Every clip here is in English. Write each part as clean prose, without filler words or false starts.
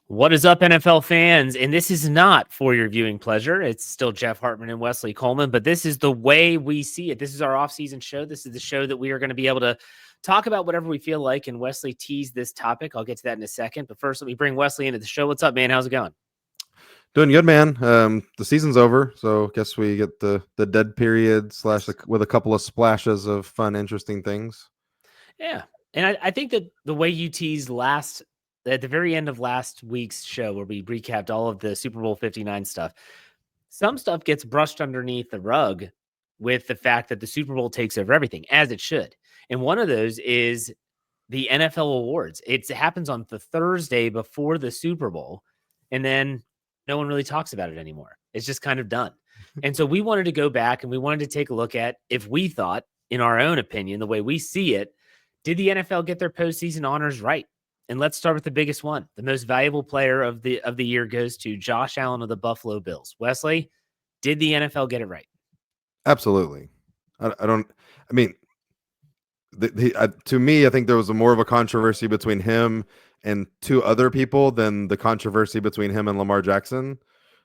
What is up, NFL fans? And this is not for your viewing pleasure. It's still Jeff Hartman and Wesley Coleman, but this is the way we see it. This is our offseason show. This is the show that we are going to be able to talk about whatever we feel like. And Wesley teased this topic. I'll get to that in a second. But first, let me bring Wesley into the show. What's up, man? How's it going? Doing good, man. The season's over, so guess we get the dead period with a couple of splashes of fun, interesting things. Yeah. And I think that the way you teased at the very end of last week's show, where we recapped all of the Super Bowl 59 stuff, some stuff gets brushed underneath the rug with the fact that the Super Bowl takes over everything, as it should. And one of those is the NFL awards. It happens on the Thursday before the Super Bowl, and then no one really talks about it anymore. It's just kind of done. And so we wanted to go back and we wanted to take a look at if we thought, in our own opinion, the way we see it, did the NFL get their postseason honors right? And let's start with the biggest one. The most valuable player of the year goes to Josh Allen of the Buffalo Bills. Wesley, did the NFL get it right? Absolutely. I don't. I mean, to me, I think there was more of a controversy between him and two other people than the controversy between him and Lamar Jackson.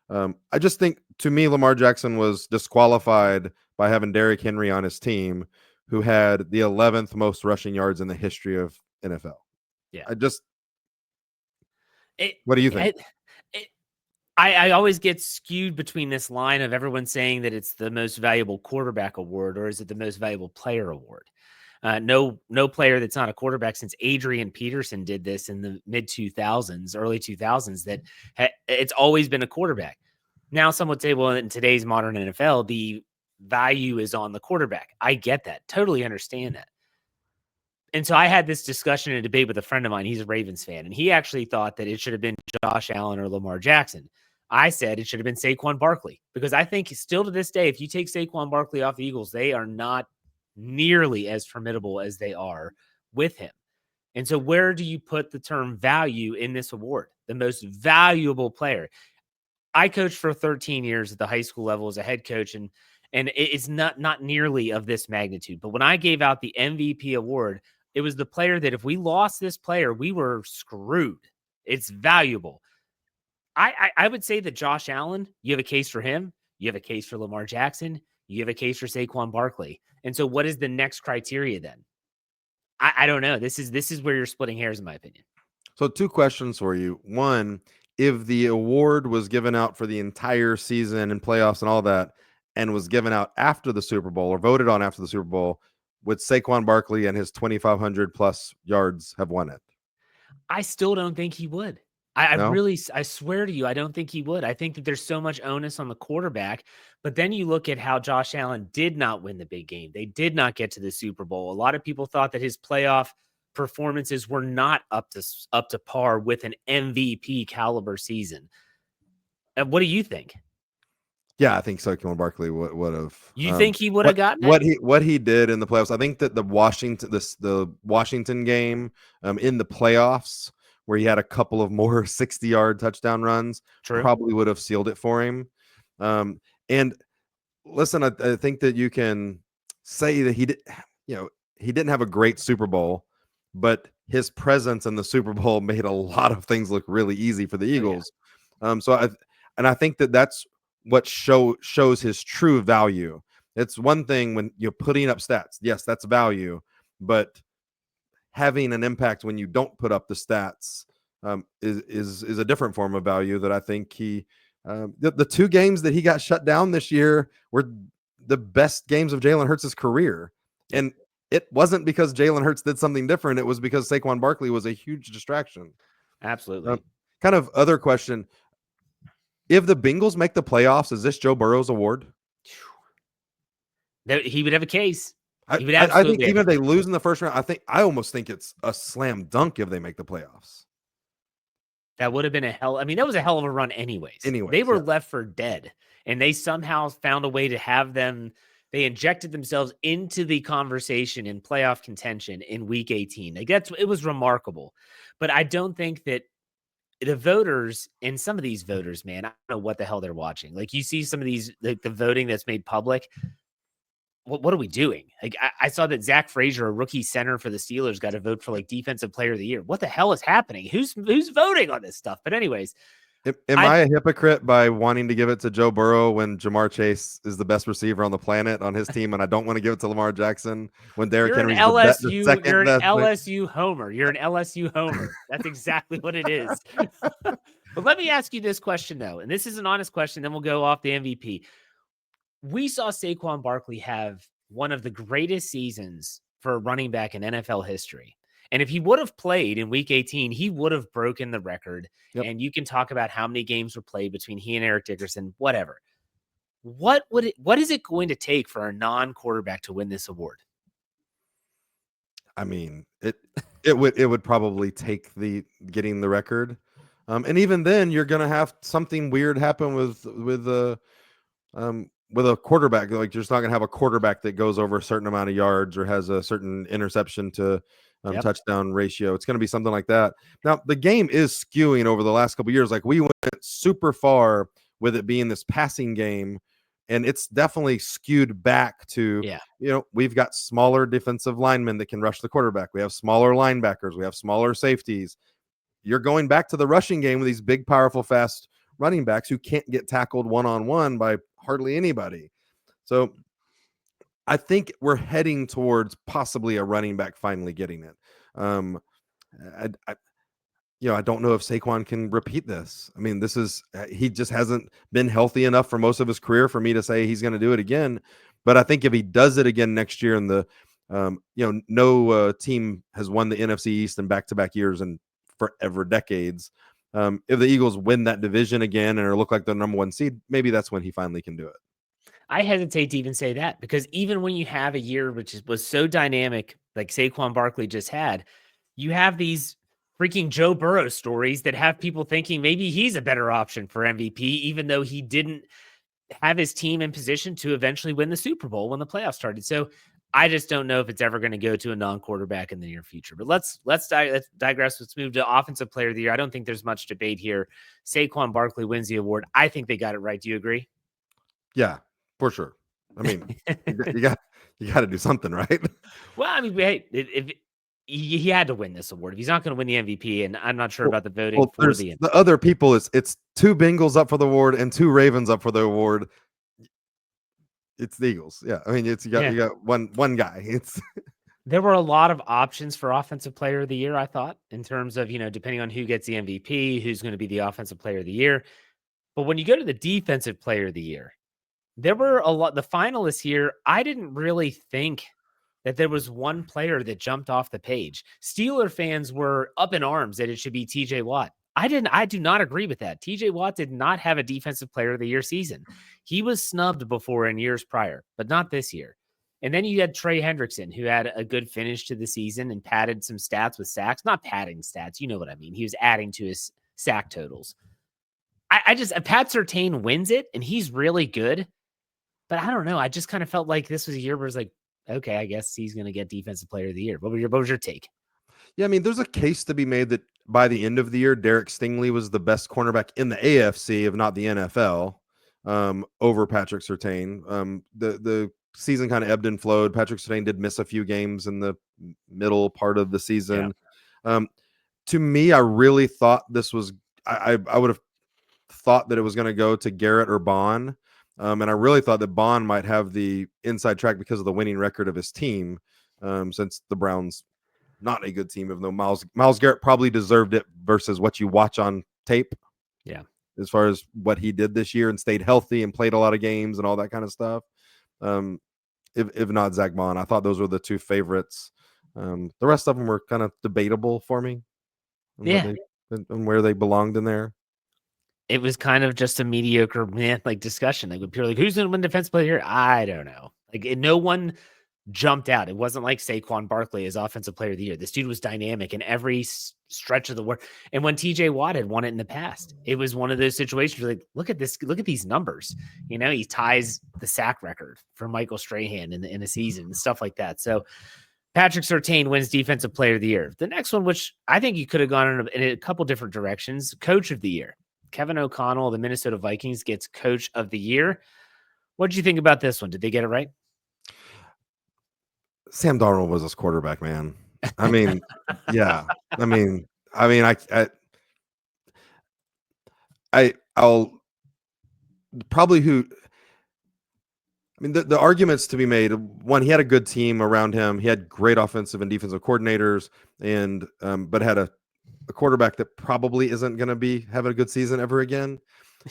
I just think, to me, Lamar Jackson was disqualified by having Derrick Henry on his team, who had the 11th most rushing yards in the history of NFL. Yeah. What do you think? I always get skewed between this line of everyone saying that it's the most valuable quarterback award, or is it the most valuable player award? No player that's not a quarterback since Adrian Peterson did this in the mid 2000s, early 2000s, that it's always been a quarterback. Now some would say, well, in today's modern NFL, the value is on the quarterback. I get that. Totally understand that. And so I had this discussion and a debate with a friend of mine. He's a Ravens fan, and he actually thought that it should have been Josh Allen or Lamar Jackson. I said it should have been Saquon Barkley, because I think still to this day, if you take Saquon Barkley off the Eagles, they are not nearly as formidable as they are with him. And so where do you put the term value in this award? The most valuable player. I coached for 13 years at the high school level as a head coach, and it's not nearly of this magnitude. But when I gave out the MVP award, it was the player that if we lost this player, we were screwed. It's valuable. I would say that Josh Allen, you have a case for him. You have a case for Lamar Jackson. You have a case for Saquon Barkley. And so what is the next criteria then? I don't know. This is where you're splitting hairs, in my opinion. So 2 questions for you. One, if the award was given out for the entire season and playoffs and all that, and was given out after the Super Bowl or voted on after the Super Bowl, would Saquon Barkley and his 2,500 plus yards have won it? I still don't think he would. No? I swear to you, I don't think he would. I think that there's so much onus on the quarterback. But then you look at how Josh Allen did not win the big game. They did not get to the Super Bowl. A lot of people thought that his playoff performances were not up to par with an MVP caliber season. What do you think? Yeah, I think Saquon Barkley would have. You think he would have gotten it? What he did in the playoffs? I think that the Washington game in the playoffs, where he had a couple of more 60-yard touchdown runs, True. probably would have sealed it for him. And listen, I think that you can say that he didn't have a great Super Bowl, but his presence in the Super Bowl made a lot of things look really easy for the Eagles. Oh, yeah. I think that that's what shows his true value. It's one thing when you're putting up stats. Yes, that's value, but having an impact when you don't put up the stats is a different form of value that I think he the 2 games that he got shut down this year were the best games of Jalen Hurts' career. And it wasn't because Jalen Hurts did something different. It was because Saquon Barkley was a huge distraction. Absolutely. Kind of other question. If the Bengals make the playoffs, is this Joe Burrow's award? He would have a case. I think even if they lose in the first round, I almost think it's a slam dunk if they make the playoffs. That would have been that was a hell of a run anyways. They were left for dead, and they somehow found a way to have them. They injected themselves into the conversation in playoff contention in week 18. It was remarkable. But I don't think that the voters, and some of these voters, man, I don't know what the hell they're watching. Like, you see some of these, like the voting that's made public. what are we doing? Like, I saw that Zach Frazier, a rookie center for the Steelers, got a vote for like defensive player of the year. What the hell is happening? Who's voting on this stuff? But anyways, Am I a hypocrite by wanting to give it to Joe Burrow when Jamar Chase is the best receiver on the planet on his team, and I don't want to give it to Lamar Jackson when Derrick you're an Henry's the LSU, you're second an best? LSU homer. You're an LSU homer. That's exactly what it is. But let me ask you this question though, and this is an honest question. Then we'll go off the MVP. We saw Saquon Barkley have one of the greatest seasons for a running back in NFL history. And if he would have played in week 18, he would have broken the record. Yep. And you can talk about how many games were played between he and Eric Dickerson, whatever. What is it going to take for a non-quarterback to win this award? I mean, it would probably take getting the record. And even then you're going to have something weird happen with a quarterback. Like, you're just not going to have a quarterback that goes over a certain amount of yards or has a certain interception to touchdown ratio. It's going to be something like that. Now, the game is skewing over the last couple of years. Like, we went super far with it being this passing game, and it's definitely skewed back to, we've got smaller defensive linemen that can rush the quarterback. We have smaller linebackers. We have smaller safeties. You're going back to the rushing game with these big, powerful, fast running backs who can't get tackled one-on-one by hardly anybody. So I think we're heading towards possibly a running back finally getting it. I don't know if Saquon can repeat this. I mean, he just hasn't been healthy enough for most of his career for me to say he's going to do it again. But I think if he does it again next year, and no team has won the NFC East in back-to-back years and forever, decades. If the Eagles win that division again and look like the number one seed, maybe that's when he finally can do it. I hesitate to even say that, because even when you have a year was so dynamic, like Saquon Barkley just had, you have these freaking Joe Burrow stories that have people thinking maybe he's a better option for MVP, even though he didn't have his team in position to eventually win the Super Bowl when the playoffs started. So I just don't know if it's ever going to go to a non-quarterback in the near future. But let's digress. Let's move to Offensive Player of the Year. I don't think there's much debate here. Saquon Barkley wins the award. I think they got it right. Do you agree? Yeah, for sure. I mean, you got to do something, right? Well, I mean, if he had to win this award. If he's not going to win the MVP, and I'm not sure about the voting for the other people, it's 2 Bengals up for the award and 2 Ravens up for the award. It's the Eagles. Yeah. I mean, you got one guy. There were a lot of options for Offensive Player of the Year, I thought, in terms of, depending on who gets the MVP, who's going to be the Offensive Player of the Year. But when you go to the Defensive Player of the Year, there were a lot. The finalists here, I didn't really think that there was one player that jumped off the page. Steeler fans were up in arms that it should be TJ Watt. I do not agree with that. TJ Watt did not have a Defensive Player of the Year season. He was snubbed before in years prior, but not this year. And then you had Trey Hendrickson, who had a good finish to the season and padded some stats with sacks. Not padding stats, you know what I mean. He was adding to his sack totals. Pat Surtain wins it, and he's really good. But I don't know. I just kind of felt like this was a year where it's like, okay, I guess he's going to get Defensive Player of the Year. What was your take? Yeah, I mean, there's a case to be made that by the end of the year, Derek Stingley was the best cornerback in the AFC, if not the NFL, over Patrick Surtain. The season kind of ebbed and flowed. Patrick Surtain did miss a few games in the middle part of the season. Yeah. To me, I really thought this was I would have thought that it was going to go to Garrett or Bond. And I really thought that Bond might have the inside track because of the winning record of his team, since the Browns not a good team, even though Myles Garrett probably deserved it versus what you watch on tape. Yeah. As far as what he did this year and stayed healthy and played a lot of games and all that kind of stuff. If not Zach Bond, I thought those were the 2 favorites. The rest of them were kind of debatable for me. And where they belonged in there. It was kind of just a mediocre discussion. Like, people like, who's going to win Defensive Player here? I don't know. No one jumped out. It wasn't like Saquon Barkley as Offensive Player of the Year. This dude was dynamic in every stretch of the work. And when TJ Watt had won it in the past, it was one of those situations where, like, look at this, look at these numbers. He ties the sack record for Michael Strahan in a season and stuff like that. So Patrick Surtain wins Defensive Player of the Year. The next one, which I think you could have gone in a couple different directions, Coach of the Year. Kevin O'Connell, the Minnesota Vikings, gets Coach of the Year. What did you think about this one? Did they get it right? Sam Darnold was his quarterback, man. I mean, yeah. I mean, I'll probably who. I mean, the arguments to be made. One, he had a good team around him. He had great offensive and defensive coordinators, and but had a quarterback that probably isn't going to be having a good season ever again.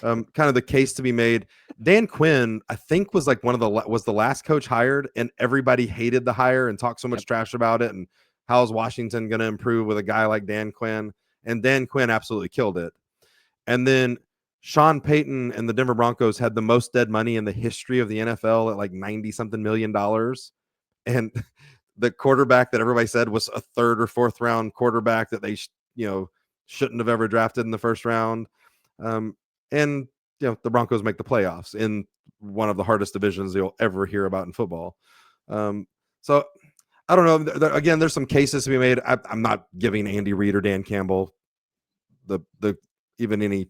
Kind of the case to be made. Dan Quinn, I think, was like was the last coach hired, and everybody hated the hire and talked so much trash about it. And how is Washington going to improve with a guy like Dan Quinn? And Dan Quinn absolutely killed it. And then Sean Payton and the Denver Broncos had the most dead money in the history of the NFL at like 90 something $million. And the quarterback that everybody said was a third or fourth round quarterback that they, shouldn't have ever drafted in the first round. And the Broncos make the playoffs in one of the hardest divisions you'll ever hear about in football. So I don't know. Again, there's some cases to be made. I'm not giving Andy Reid or Dan Campbell the even any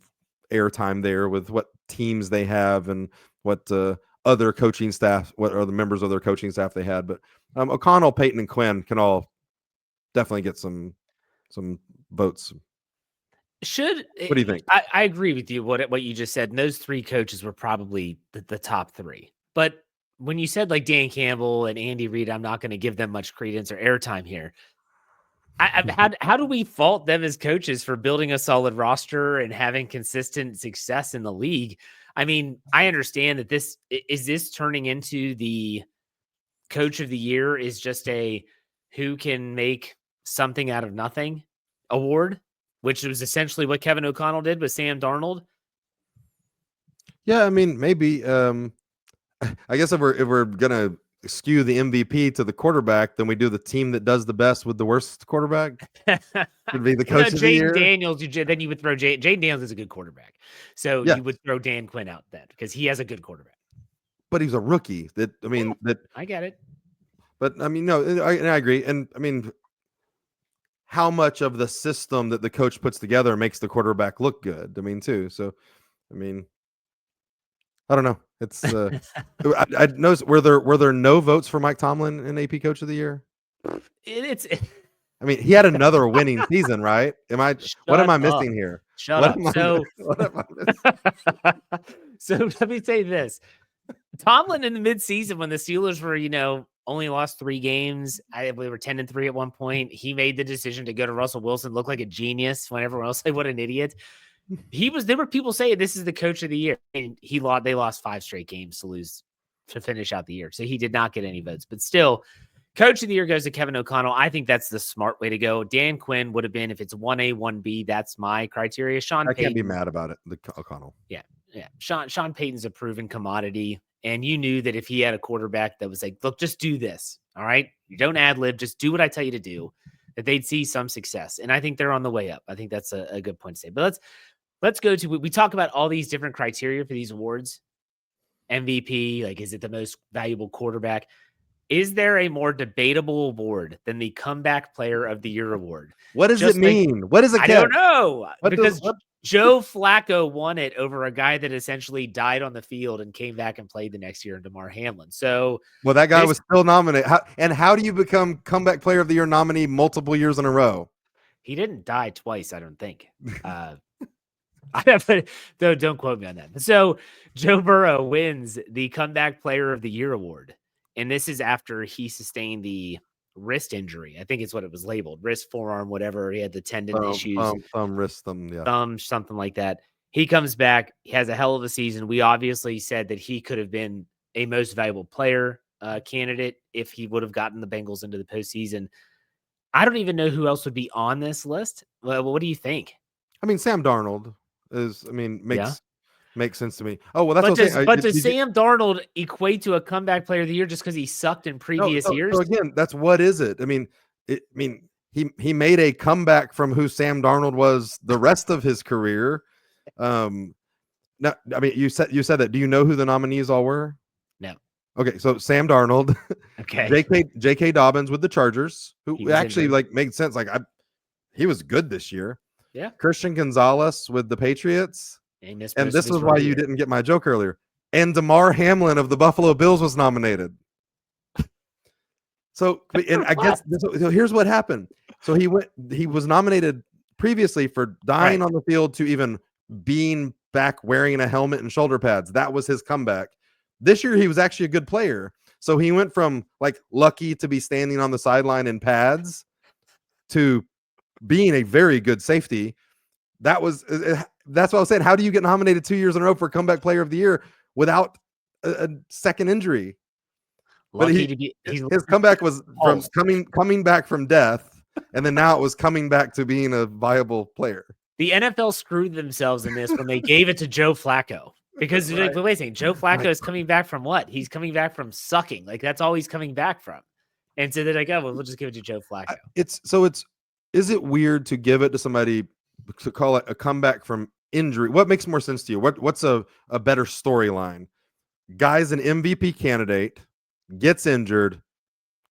airtime there with what teams they have and what other coaching staff, what are the members of their coaching staff they had. But O'Connell, Payton, and Quinn can all definitely get some votes. What do you think? I agree with you. What you just said. And those three coaches were probably the top three. But when you said like Dan Campbell and Andy Reid, I'm not going to give them much credence or airtime here. How do we fault them as coaches for building a solid roster and having consistent success in the league? I mean, I understand that this turning into the coach of the year is just a who can make something out of nothing award, which was essentially what Kevin O'Connell did with Sam Darnold. Yeah, I mean, maybe. I guess if we're gonna skew the MVP to the quarterback, then we do the team that does the best with the worst quarterback. Would be the coach of the year. Daniels. Then you would throw Jaden Daniels is a good quarterback, so you would throw Dan Quinn out then because he has a good quarterback. But he's a rookie. I get it. But I mean, no, I agree, and I mean, how much of the system that the coach puts together makes the quarterback look good? I mean, too. So, I mean, I don't know. It's I noticed were there no votes for Mike Tomlin in AP Coach of the Year? I mean, he had another winning season, right? What am I missing here? Shut up. So let me say this. Tomlin in the midseason when the Steelers were, only lost 3 games. I believe they were 10-3 at one point. He made the decision to go to Russell Wilson, look like a genius when everyone else said, what an idiot. There were people saying this is the coach of the year. And they lost 5 straight games to finish out the year. So he did not get any votes, but still coach of the year goes to Kevin O'Connell. I think that's the smart way to go. Dan Quinn would have been, if it's 1A, 1B, that's my criteria. Sean Payton. I can't be mad about it. O'Connell. Yeah. Sean Payton's a proven commodity. And you knew that if he had a quarterback that was like, look, just do this. All right. You don't ad lib, just do what I tell you to do, that they'd see some success. And I think they're on the way up. I think that's a good point to say. But let's go to, we talk about all these different criteria for these awards. MVP, like, is it the most valuable quarterback? Is there a more debatable award than the comeback player of the year award? What does it mean? What is it? I don't know. Joe Flacco won it over a guy that essentially died on the field and came back and played the next year in DeMar Hamlin. So, well, that guy was still nominated. How do you become comeback player of the year nominee multiple years in a row? He didn't die twice, I don't think. Don't quote me on that. So Joe Burrow wins the comeback player of the year award. And this is after he sustained the wrist injury. I think it's what it was labeled. Wrist, forearm, whatever. He had the tendon issues. Thumb, something like that. He comes back. He has a hell of a season. We obviously said that he could have been a most valuable player candidate if he would have gotten the Bengals into the postseason. I don't even know who else would be on this list. Well, what do you think? I mean, Sam Darnold makes sense to me. Oh, well, that's does Sam Darnold equate to a comeback player of the year just because he sucked in previous years? So again, that's what is it? I mean, he made a comeback from who Sam Darnold was the rest of his career. No, I mean, you said that. Do you know who the nominees all were? No. Okay, so Sam Darnold, okay, J.K. Dobbins with the Chargers, who actually made sense. He was good this year. Yeah. Christian Gonzalez with the Patriots. And this is why you didn't get my joke earlier. And DeMar Hamlin of the Buffalo Bills was nominated. So, and I guess so here's what happened. So he was nominated previously for dying on the field to even being back wearing a helmet and shoulder pads. That was his comeback. This year, he was actually a good player. So he went from like lucky to be standing on the sideline in pads to being a very good safety. That's what I was saying. How do you get nominated 2 years in a row for comeback player of the year without a second injury? Lucky But to be his comeback was from coming back from death, and then now it was coming back to being a viable player. The NFL screwed themselves in this when they gave it to Joe Flacco. Because like, wait a second, Joe Flacco is coming back from what? He's coming back from sucking. Like that's all he's coming back from. And so they're like, oh, well, we'll just give it to Joe Flacco. Is it weird to give it to somebody to call it a comeback from injury? What makes more sense to you? What's a better storyline? Guy's an MVP candidate, gets injured,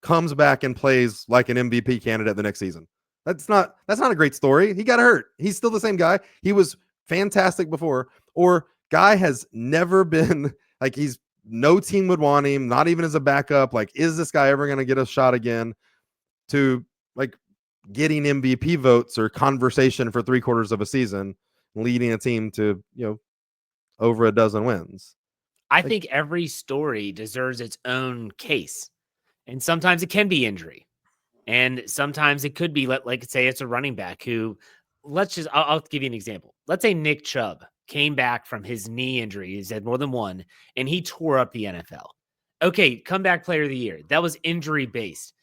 comes back and plays like an MVP candidate the next season. That's not a great story. He got hurt. He's still the same guy. He was fantastic before. Or guy has never been like no team would want him, not even as a backup. Like, is this guy ever going to get a shot again? To like getting MVP votes or conversation for 3/4 of a season, leading a team to, over a dozen wins. I think every story deserves its own case. And sometimes it can be injury. And sometimes it could be, like say it's a running back who, I'll give you an example. Let's say Nick Chubb came back from his knee injury. He's had more than one, and he tore up the NFL. Okay, comeback player of the year. That was injury based.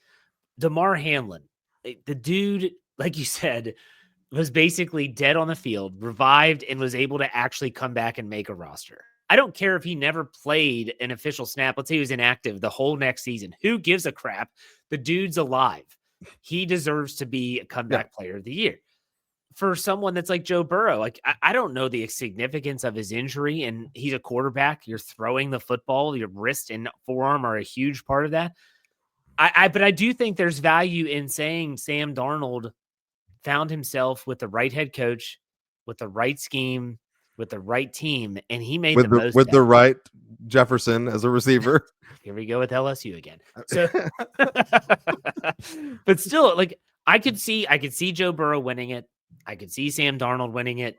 Damar Hamlin, the dude, like you said, was basically dead on the field, revived, and was able to actually come back and make a roster. I don't care if he never played an official snap. Let's say he was inactive the whole next season. Who gives a crap? The dude's alive. He deserves to be a comeback player of the year. For someone that's like Joe Burrow, like I don't know the significance of his injury, and he's a quarterback. You're throwing the football. Your wrist and forearm are a huge part of that. But I do think there's value in saying Sam Darnold found himself with the right head coach, with the right scheme, with the right team, and he made the most with the right Jefferson as a receiver. Here we go with LSU again. So, but still, like I could see Joe Burrow winning it. I could see Sam Darnold winning it.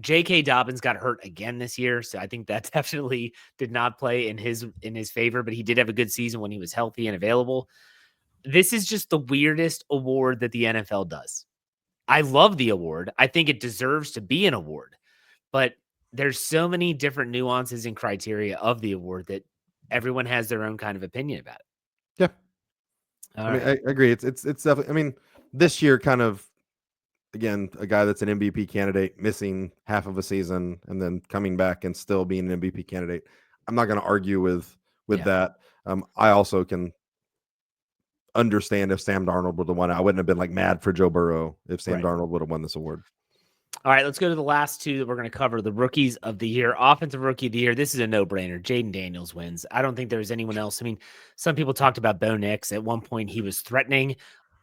J.K. Dobbins got hurt again this year, so I think that definitely did not play in his favor. But he did have a good season when he was healthy and available. This is just the weirdest award that the NFL does. I love the award. I think it deserves to be an award, but there's so many different nuances and criteria of the award that everyone has their own kind of opinion about it. Yeah. I agree. It's definitely, I mean, this year kind of, again, a guy that's an MVP candidate missing half of a season and then coming back and still being an MVP candidate. I'm not going to argue with that. I also can understand if Sam Darnold would have won. I wouldn't have been like mad for Joe Burrow if Sam Darnold would have won this award. All right, let's go to the last two that we're going to cover, the rookies of the year. Offensive rookie of the year, this is a no-brainer. Jaden Daniels wins. I don't think there's anyone else. I mean, some people talked about Bo Nix. At one point, he was threatening.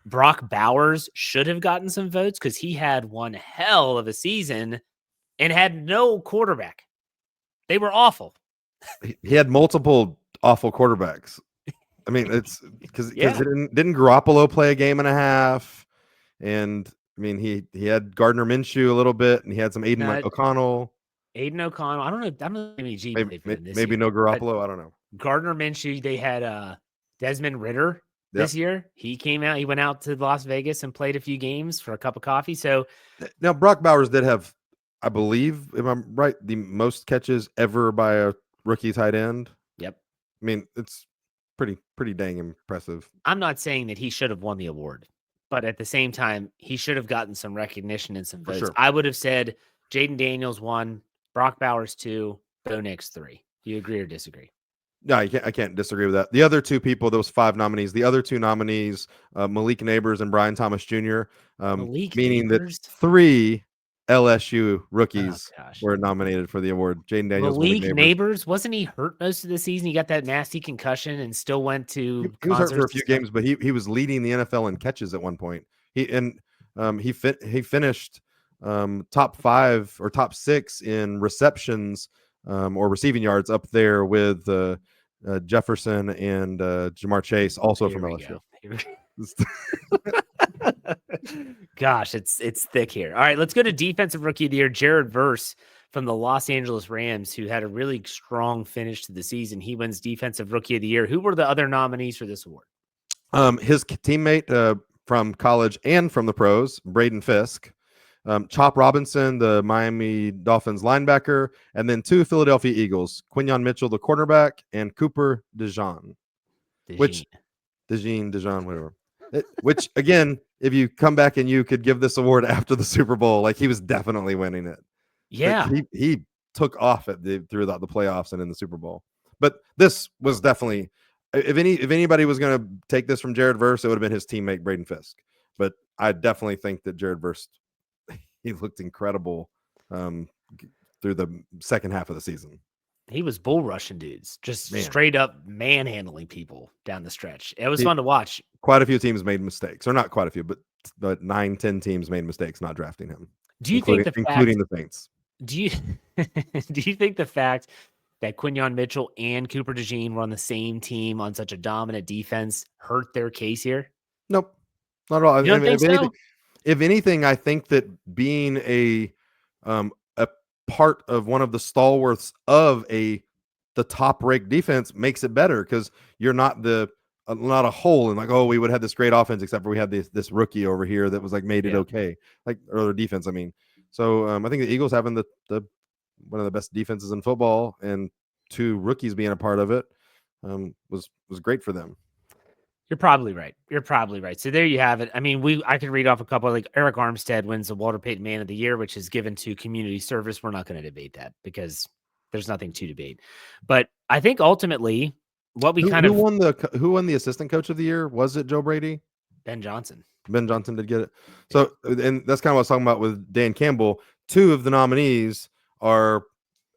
Brock Bowers should have gotten some votes because he had one hell of a season and had no quarterback. They were awful. He had multiple awful quarterbacks. I mean, it's because didn't Garoppolo play a game and a half? And I mean, he had Gardner Minshew a little bit, and he had some Aiden O'Connell. Aiden O'Connell. I don't know if maybe no Garoppolo. I don't know. Gardner Minshew. They had Desmond Ridder this year. He came out. He went out to Las Vegas and played a few games for a cup of coffee. So now Brock Bowers did have, I believe, if I'm right, the most catches ever by a rookie tight end. Yep. I mean, it's pretty dang impressive. I'm not saying that he should have won the award, but at the same time, he should have gotten some recognition and some votes. Sure. I would have said Jaden Daniels 1, Brock Bowers 2, Bo Nix 3. Do you agree or disagree? No, I can't disagree with that. The other two people, there was 5 nominees. The other 2 nominees, Malik Neighbors and Brian Thomas Jr., meaning that 3 LSU rookies were nominated for the award. Jaden Daniels, Malik Neighbors, wasn't he hurt most of the season? He got that nasty concussion and still went to. He was hurt for a few games, but he was leading the NFL in catches at one point. He finished top 5 or top 6 in receptions or receiving yards, up there with Jefferson and Jamar Chase, also Here from we LSU. go. Gosh, it's thick here. All right, let's go to defensive rookie of the year, Jared Verse from the Los Angeles Rams, who had a really strong finish to the season. He wins defensive rookie of the year. Who were the other nominees for this award? His teammate from college and from the pros, Braden Fisk, Chop Robinson, the Miami Dolphins linebacker, and then 2 Philadelphia Eagles, Quinyon Mitchell, the cornerback, and Cooper DeJean, whatever. Which again, if you come back and you could give this award after the Super Bowl, like he was definitely winning it. Yeah, like he took off throughout the playoffs and in the Super Bowl. But this was definitely, if anybody was going to take this from Jared Verse, it would have been his teammate Braden Fisk. But I definitely think that Jared Verse, he looked incredible through the second half of the season. he was bull rushing dudes, just Man. straight up manhandling people down the stretch. It was fun to watch. Quite a few teams made mistakes, or not quite a few, but 9-10 teams made mistakes not drafting him. Do you think including the Saints? Do you do you think the fact that Quinyon Mitchell and Cooper DeJean were on the same team on such a dominant defense hurt their case here? Nope, not at all. You don't think so? If anything, I think that being a part of one of the stalwarts of the top ranked defense makes it better, because you're not a hole and like, oh, we would have this great offense except for we had this rookie over here that was like made it okay, like other defense. I mean, so I think the Eagles having the one of the best defenses in football and 2 rookies being a part of it was great for them. You're probably right. So there you have it. I mean, I could read off a couple, like Eric Armstead wins the Walter Payton Man of the Year, which is given to community service. We're not going to debate that because there's nothing to debate. But I think ultimately what we who won the assistant coach of the year? Was it Joe Brady? Ben Johnson. Ben Johnson did get it. So, and that's kind of what I was talking about with Dan Campbell. 2 of the nominees are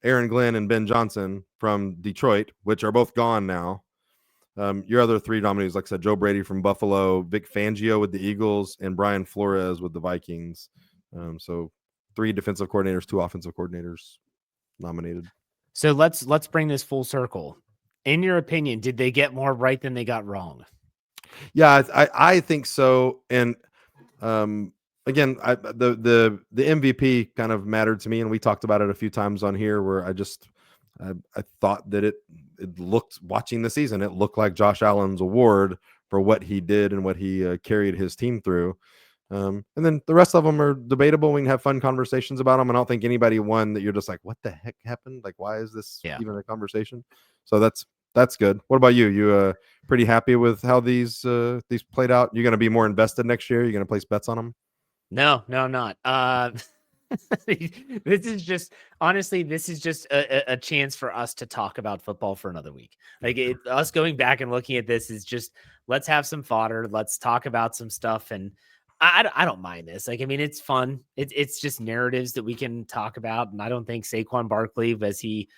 Aaron Glenn and Ben Johnson from Detroit, which are both gone now. Your other 3 nominees, like I said, Joe Brady from Buffalo, Vic Fangio with the Eagles, and Brian Flores with the Vikings. So 3 defensive coordinators, 2 offensive coordinators nominated. So let's bring this full circle. In your opinion, did they get more right than they got wrong? Yeah, I think so. And again, the MVP kind of mattered to me, and we talked about it a few times on here, where I thought that it looked, watching the season, it looked like Josh Allen's award for what he did and what he carried his team through. And then the rest of them are debatable. We can have fun conversations about them. I don't think anybody won that you're just like, what the heck happened? Like, why is this even a conversation? So that's good. What about you? You pretty happy with how these played out? You're going to be more invested next year? You're going to place bets on them? No, I'm not. This is just a chance for us to talk about football for another week. Like us going back and looking at this is just, let's have some fodder. Let's talk about some stuff. And I don't mind this. Like, I mean, it's fun. It's just narratives that we can talk about. And I don't think Saquon Barkley, as he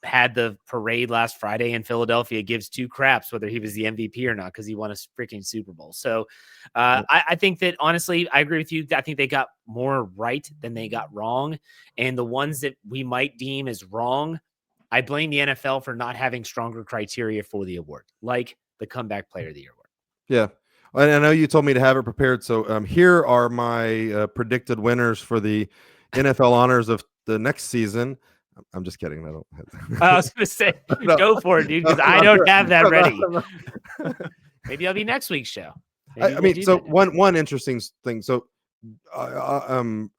had the parade last Friday in Philadelphia, gives 2 craps whether he was the MVP or not, because he won a freaking Super Bowl. So I think that, honestly, I agree with you. I think they got more right than they got wrong. And the ones that we might deem as wrong, I blame the NFL for not having stronger criteria for the award, like the Comeback Player of the Year award. Yeah. And I know you told me to have it prepared. So here are my predicted winners for the NFL honors of the next season. I'm just kidding. I don't have I was going to say, go for it, dude, because I don't have that ready. Maybe I'll be next week's show. I mean, so one interesting thing. So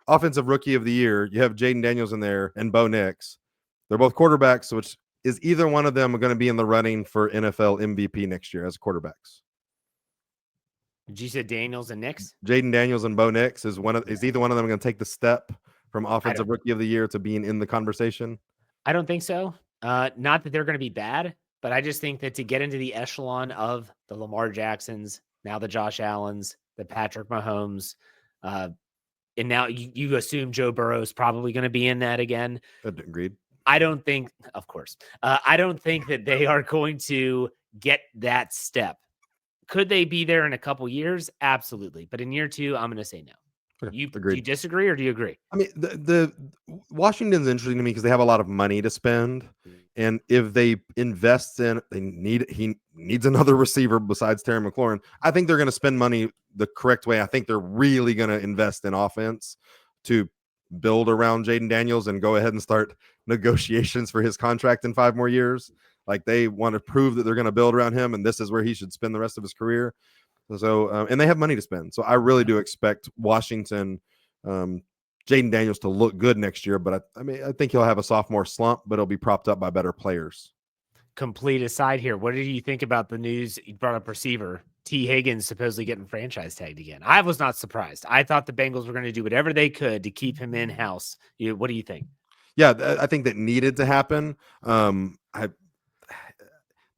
offensive rookie of the year, you have Jaden Daniels in there and Bo Nix. They're both quarterbacks, which is either one of them are going to be in the running for NFL MVP next year as quarterbacks. Did you say Daniels and Nix? Jaden Daniels and Bo Nix is either one of them going to take the step from offensive rookie of the year to being in the conversation? I don't think so. Not that they're going to be bad, but I just think that to get into the echelon of the Lamar Jacksons, now the Josh Allens, the Patrick Mahomes, and now you assume Joe Burrow is probably going to be in that again. Agreed. I don't think, of course, I don't think that they are going to get that step. Could they be there in a couple years? Absolutely. But in year 2, I'm going to say no. Do you disagree or do you agree? I mean, the Washington's interesting to me because they have a lot of money to spend, And if they invest in, he needs another receiver besides Terry McLaurin. I think they're going to spend money the correct way. I think they're really going to invest in offense to build around Jaden Daniels and go ahead and start negotiations for his contract in 5 more years. Like, they want to prove that they're going to build around him, and this is where he should spend the rest of his career. So, and they have money to spend. So I really do expect Washington, Jaden Daniels to look good next year. But I think he'll have a sophomore slump, but it'll be propped up by better players. Complete aside here, what did you think about the news? You brought up receiver T. Higgins supposedly getting franchise tagged again. I was not surprised. I thought the Bengals were going to do whatever they could to keep him in house. What do you think? Yeah, I think that needed to happen.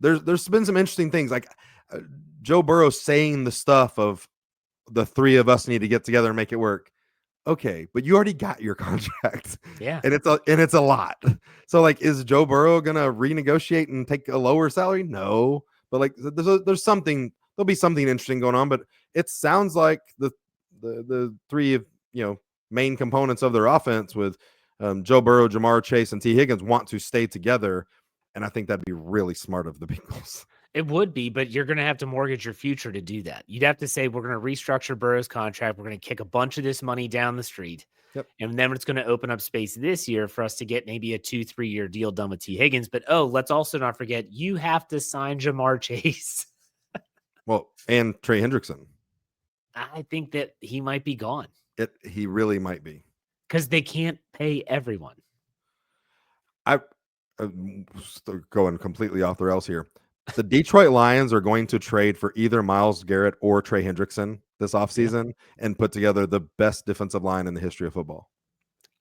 There's been some interesting things, like Joe Burrow saying the stuff of the 3 of us need to get together and make it work. Okay, but you already got your contract. Yeah. And it's a lot. So, like, is Joe Burrow gonna renegotiate and take a lower salary? No. But like, there'll be something interesting going on. But it sounds like the 3 of main components of their offense with Joe Burrow, Jamar Chase, and T. Higgins want to stay together. And I think that'd be really smart of the Bengals. It would be, but you're going to have to mortgage your future to do that. You'd have to say, we're going to restructure Burrow's contract. We're going to kick a bunch of this money down the street. Yep. And then it's going to open up space this year for us to get maybe a 2-3 year deal done with T. Higgins. But, let's also not forget, you have to sign Jamar Chase. Well, and Trey Hendrickson. I think that he might be gone. He really might be. Because they can't pay everyone. I'm going completely off the rails here. The Detroit Lions are going to trade for either Myles Garrett or Trey Hendrickson this offseason and put together the best defensive line in the history of football.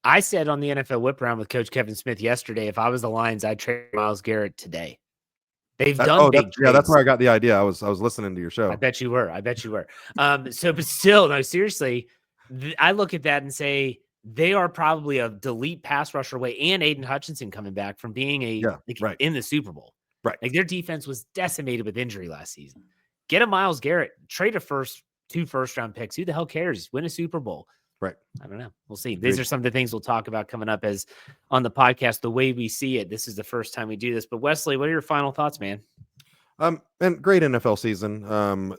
I said on the NFL Whip Round with Coach Kevin Smith yesterday, if I was the Lions, I'd trade Myles Garrett today. They've done big trades. Yeah, that's where I got the idea. I was listening to your show. I bet you were. But still, no, seriously, I look at that and say they are probably a delete pass rusher away, and Aiden Hutchinson coming back from being in the Super Bowl. Right. Like, their defense was decimated with injury last season. Get a Myles Garrett, trade 2 first-round picks. Who the hell cares? Win a Super Bowl. Right. I don't know. We'll see. These are some of the things we'll talk about coming up as on the podcast, the way we see it. This is the first time we do this. But Wesley, what are your final thoughts, man? And great NFL season.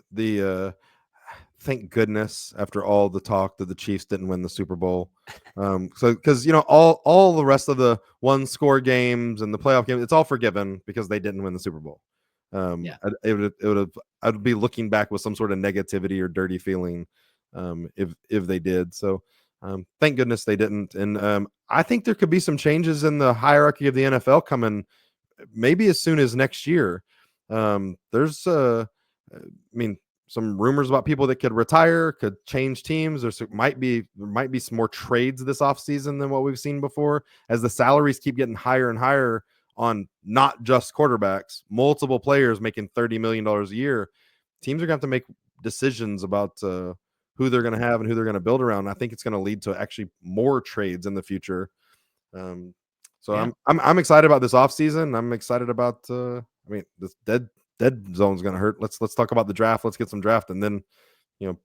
Thank goodness after all the talk that the Chiefs didn't win the Super Bowl. Because all the rest of the 1-score games and the playoff games, it's all forgiven because they didn't win the Super Bowl. I'd be looking back with some sort of negativity or dirty feeling if they did. So thank goodness they didn't. And I think there could be some changes in the hierarchy of the NFL coming maybe as soon as next year. There's some rumors about people that could retire, could change teams. There might be some more trades this offseason than what we've seen before, as the salaries keep getting higher and higher on not just quarterbacks, multiple players making $30 million a year. Teams are going to have to make decisions about who they're going to have and who they're going to build around. I think it's going to lead to actually more trades in the future. I'm excited about this offseason. I'm excited about this dead zone's going to hurt. Let's talk about the draft. Let's get some draft and then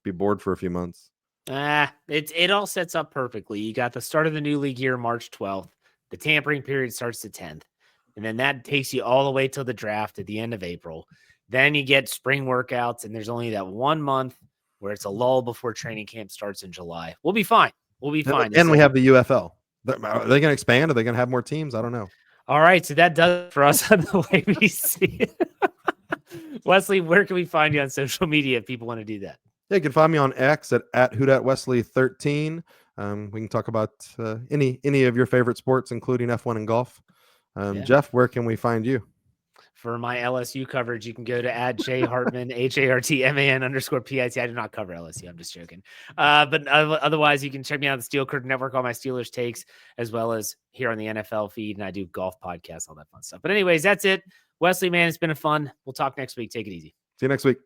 be bored for a few months. It all sets up perfectly. You got the start of the new league year, March 12th. The tampering period starts the 10th. And then that takes you all the way till the draft at the end of April. Then you get spring workouts, and there's only that 1 month where it's a lull before training camp starts in July. We'll be fine. And we have the UFL. Are they going to expand? Are they going to have more teams? I don't know. All right, so that does it for us on the way we see it. Wesley, where can we find you on social media if people want to do that? Yeah, you can find me on X at WhoDatWesley13. We can talk about any of your favorite sports, including F1 and golf. Jeff, where can we find you? For my LSU coverage, you can go to @JHartman, HARTMAN_PIT. I do not cover LSU. I'm just joking. But otherwise, you can check me out on the Steel Curtain Network, all my Steelers takes, as well as here on the NFL feed. And I do golf podcasts, all that fun stuff. But anyways, that's it. Wesley, man, it's been fun. We'll talk next week. Take it easy. See you next week.